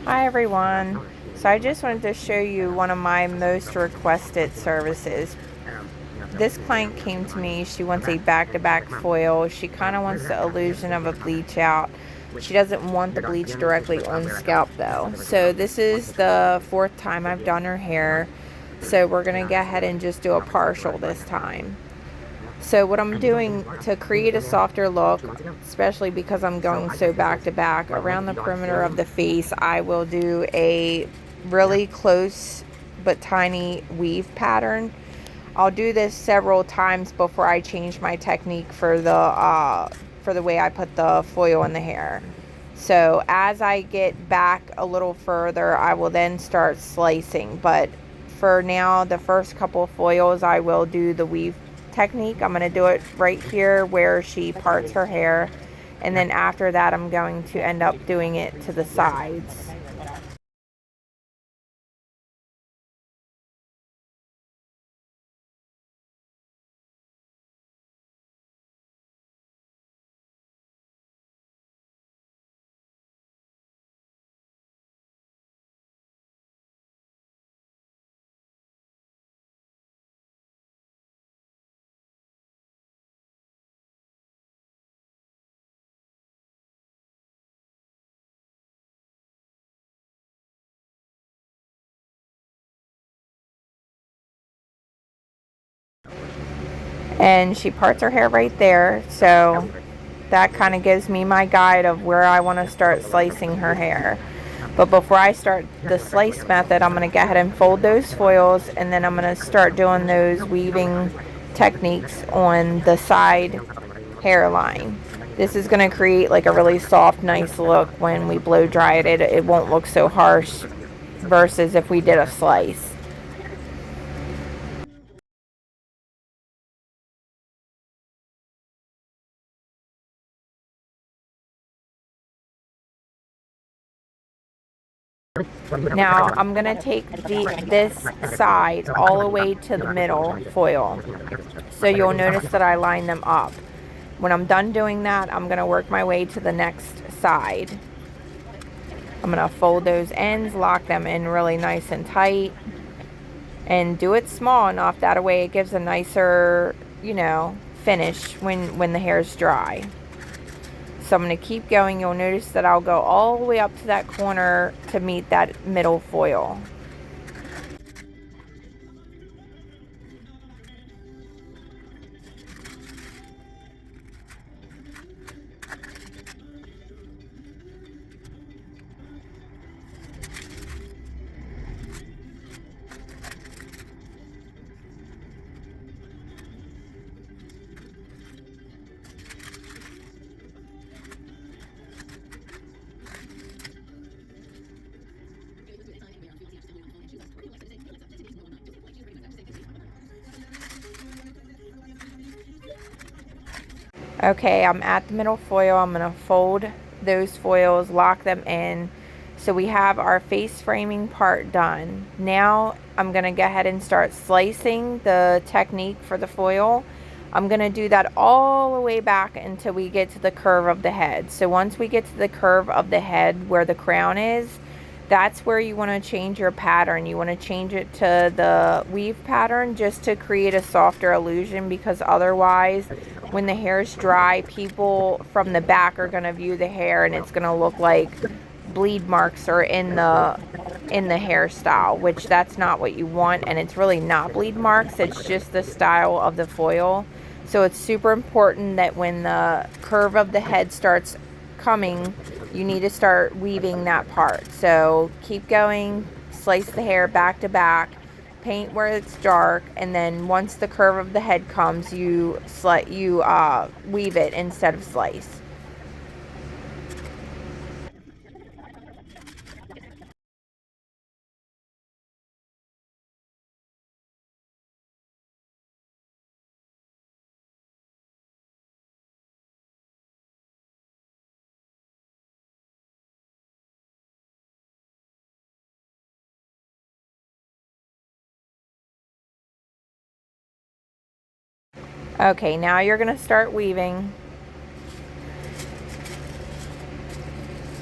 Hi everyone. So I just wanted to show you one of my most requested services. This client came to me. She wants a back-to-back foil. She kind of wants the illusion of a bleach out. She doesn't want the bleach directly on scalp though. So this is the fourth time I've done her hair. So we're going to go ahead and just do a partial this time. So what I'm doing to create a softer look, especially because I'm going so back to back, around the perimeter of the face, I will do a really close but tiny weave pattern. I'll do this several times before I change my technique for the way I put the foil in the hair. So as I get back a little further, I will then start slicing. But for now, the first couple of foils, I will do the weave technique. I'm going to do it right here where she parts her hair. And then after that, I'm going to end up doing it to the sides. And she parts her hair right there. So that kind of gives me my guide of where I want to start slicing her hair. But before I start the slice method, I'm going to go ahead and fold those foils, and then I'm going to start doing those weaving techniques on the side hairline. This is going to create like a really soft, nice look when we blow dry it. It won't look so harsh versus if we did a slice. Now I'm going to take this side all the way to the middle foil. So you'll notice that I line them up. When I'm done doing that, I'm going to work my way to the next side. I'm going to fold those ends, lock them in really nice and tight, and do it small enough. That way it gives a nicer, finish when the hair is dry. So I'm going to keep going. You'll notice that I'll go all the way up to that corner to meet that middle foil. Okay, I'm at the middle foil. I'm going to fold those foils, lock them in. So we have our face framing part done. Now I'm going to go ahead and start slicing the technique for the foil. I'm going to do that all the way back until we get to the curve of the head. So once we get to the curve of the head where the crown is, that's where you want to change your pattern. You want to change it to the weave pattern just to create a softer illusion, because otherwise when the hair is dry, people from the back are going to view the hair and it's going to look like bleed marks are in the hairstyle, which that's not what you want. And it's really not bleed marks, it's just the style of the foil. So it's super important that when the curve of the head starts coming, you need to start weaving that part. So keep going, slice the hair back to back, paint where it's dark, and then once the curve of the head comes, you weave it instead of slice. Okay, now you're going to start weaving.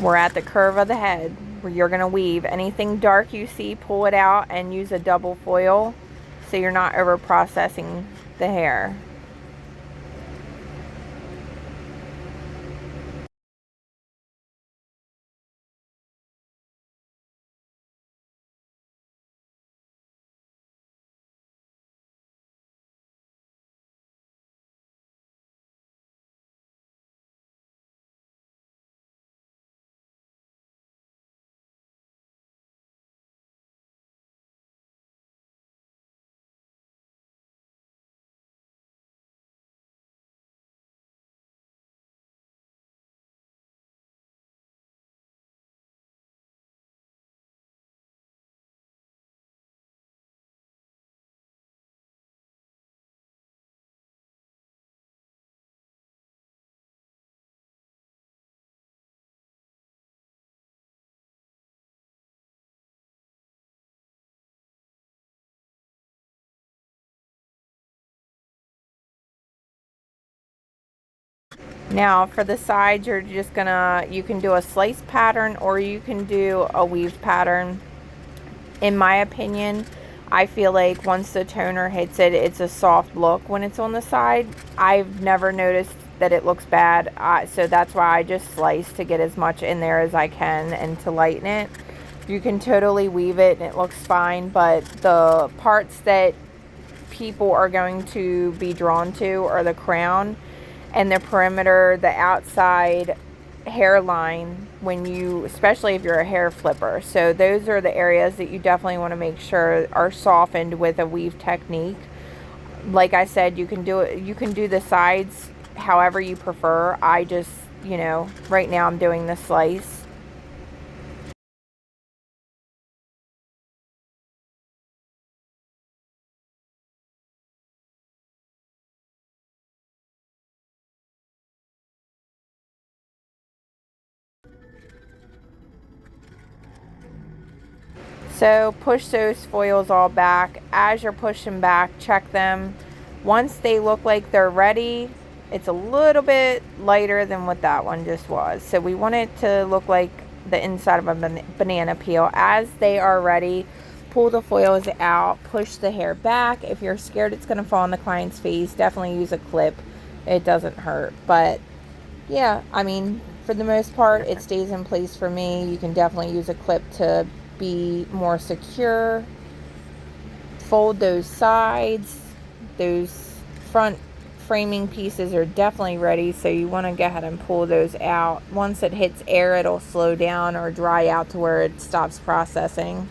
We're at the curve of the head. you're going to weave. Anything dark you see, pull it out and use a double foil so you're not over processing the hair. Now for the sides, you're just gonna, you can do a slice pattern or you can do a weave pattern. In my opinion, I feel like once the toner hits it, it's a soft look when it's on the side. I've never noticed that it looks bad, so that's why I just slice to get as much in there as I can and to lighten it. You can totally weave it and it looks fine, but the parts that people are going to be drawn to are the crown and the perimeter, the outside hairline, when you, especially if you're a hair flipper. So those are the areas that you definitely want to make sure are softened with a weave technique. Like I said, you can do it, you can do the sides however you prefer. I just, you know, right now I'm doing the slice. So push those foils all back. As you're pushing back, check them. Once they look like they're ready, it's a little bit lighter than what that one just was. So we want it to look like the inside of a banana peel. As they are ready, pull the foils out, push the hair back. If you're scared it's going to fall on the client's face, definitely use a clip. It doesn't hurt. But yeah, I mean, for the most part, it stays in place for me. You can definitely use a clip to be more secure. Fold those sides. Those front framing pieces are definitely ready, so you want to go ahead and pull those out. Once it hits air, it'll slow down or dry out to where it stops processing.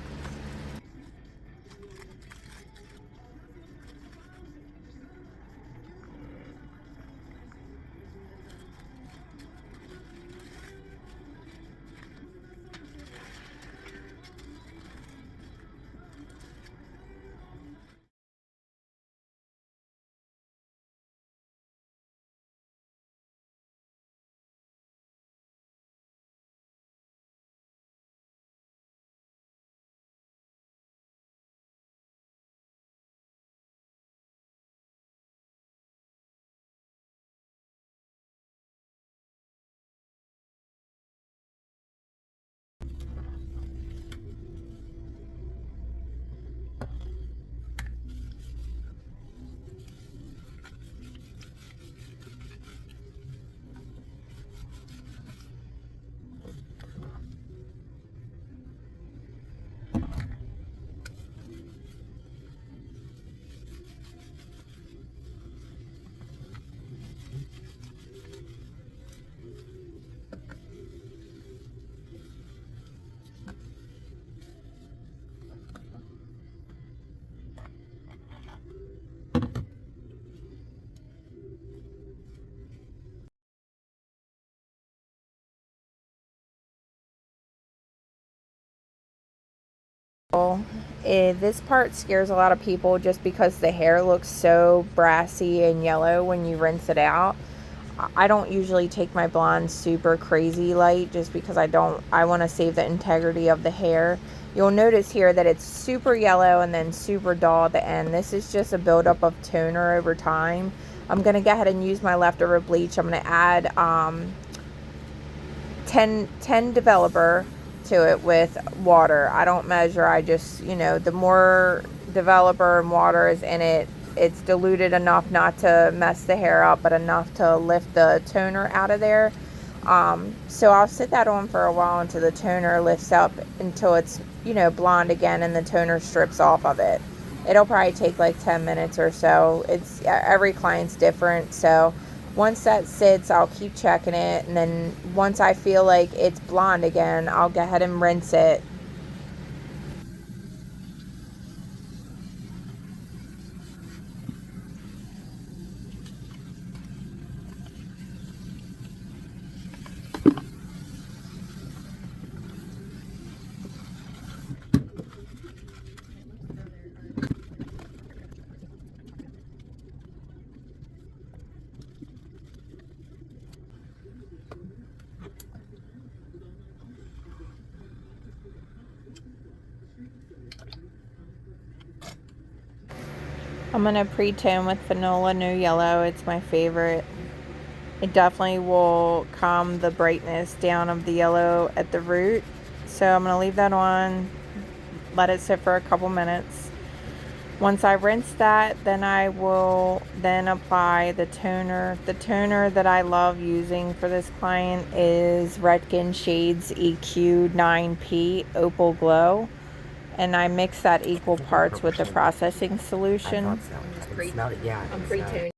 This part scares a lot of people just because the hair looks so brassy and yellow when you rinse it out. I don't usually take my blonde super crazy light just because I want to save the integrity of the hair. You'll notice here that it's super yellow and then super dull at the end. This is just a buildup of toner over time. I'm going to go ahead and use my leftover bleach. I'm going to add 10 developer into it with water. I don't measure. I just, you know, the more developer and water is in it, it's diluted enough not to mess the hair up, but enough to lift the toner out of there. So I'll sit that on for a while until the toner lifts up, until it's, you know, blonde again and the toner strips off of it. It'll probably take like 10 minutes or so. It's every client's different. So once that sits, I'll keep checking it, and then once I feel like it's blonde again, I'll go ahead and rinse it. I'm going to pre-tone with Fanola No Yellow. It's my favorite. It definitely will calm the brightness down of the yellow at the root. So I'm going to leave that on, let it sit for a couple minutes. Once I rinse that, then I will then apply the toner. The toner that I love using for this client is Redken Shades EQ 9P Opal Glow. And I mix that equal parts with the processing solution. I thought so. I can smell it. Yeah, I'm pre-tuned.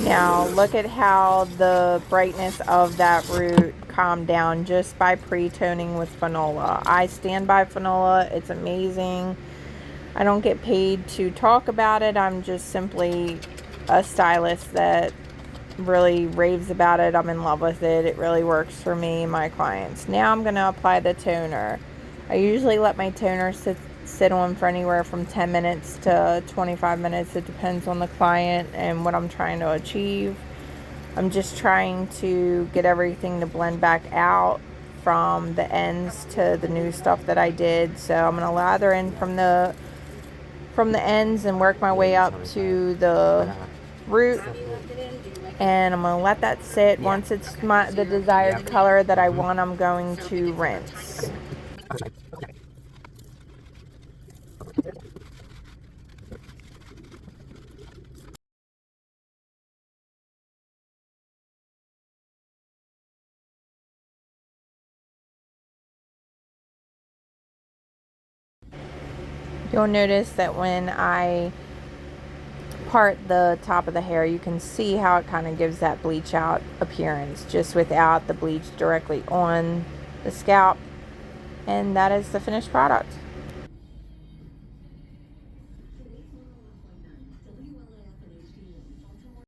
Now look at how the brightness of that root calmed down just by pre-toning with Fanola. I stand by Fanola. It's amazing. I don't get paid to talk about it. I'm just simply a stylist that really raves about it. I'm in love with it. It really works for me and my clients. Now I'm going to apply the toner. I usually let my toner sit on for anywhere from 10 minutes to 25 minutes. It depends on the client and what I'm trying to achieve. I'm just trying to get everything to blend back out from the ends to the new stuff that I did. So I'm going to lather in from the ends and work my way up to the root. And I'm going to let that sit. Once it's the desired color that I want, I'm going to rinse. You'll notice that when I part the top of the hair, you can see how it kind of gives that bleach out appearance just without the bleach directly on the scalp. And that is the finished product.